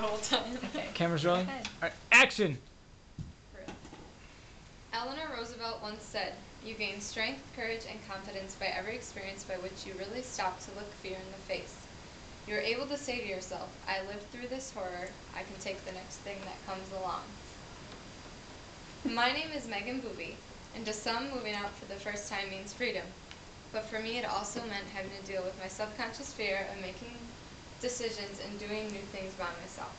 the whole time. Okay, camera's rolling. Go ahead. All right, action. Eleanor Roosevelt once said, "You gain strength, courage, and confidence by every experience by which you really stop to look fear in the face. You are able to say to yourself, 'I lived through this horror. I can take the next thing that comes along.'" My name is Megan Booby, and to some, moving out for the first time means freedom. But for me, it also meant having to deal with my subconscious fear of making decisions and doing new things by myself.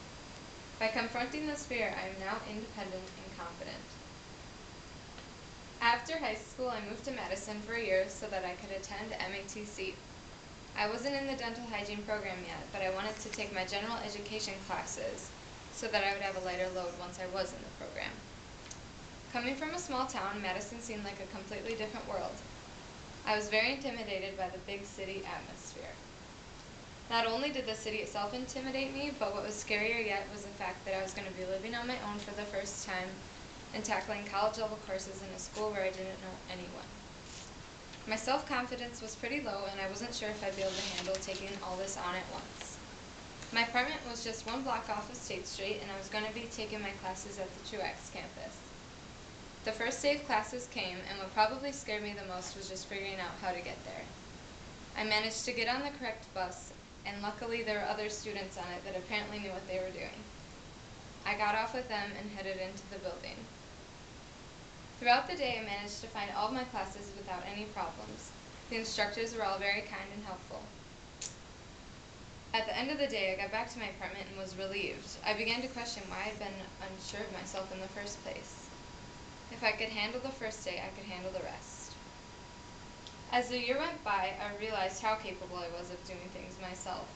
By confronting this fear, I am now independent and confident. After high school, I moved to Madison for a year so that I could attend MATC. I wasn't in the dental hygiene program yet, but I wanted to take my general education classes so that I would have a lighter load once I was in the program. Coming from a small town, Madison seemed like a completely different world. I was very intimidated by the big city atmosphere. Not only did the city itself intimidate me, but what was scarier yet was the fact that I was going to be living on my own for the first time and tackling college-level courses in a school where I didn't know anyone. My self-confidence was pretty low, and I wasn't sure if I'd be able to handle taking all this on at once. My apartment was just one block off of State Street, and I was going to be taking my classes at the Truax campus. The first day of classes came, and what probably scared me the most was just figuring out how to get there. I managed to get on the correct bus, and luckily there were other students on it that apparently knew what they were doing. I got off with them and headed into the building. Throughout the day, I managed to find all of my classes without any problems. The instructors were all very kind and helpful. At the end of the day, I got back to my apartment and was relieved. I began to question why I'd been unsure of myself in the first place. If I could handle the first day, I could handle the rest. As the year went by, I realized how capable I was of doing things myself.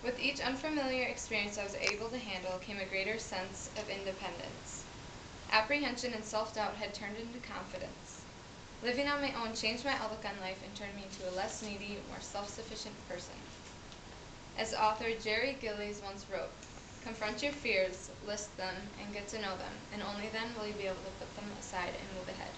With each unfamiliar experience I was able to handle came a greater sense of independence. Apprehension and self-doubt had turned into confidence. Living on my own changed my outlook on life and turned me into a less needy, more self-sufficient person. As author Jerry Gillies once wrote, "Confront your fears, list them, and get to know them, and only then will you be able to put them aside and move ahead."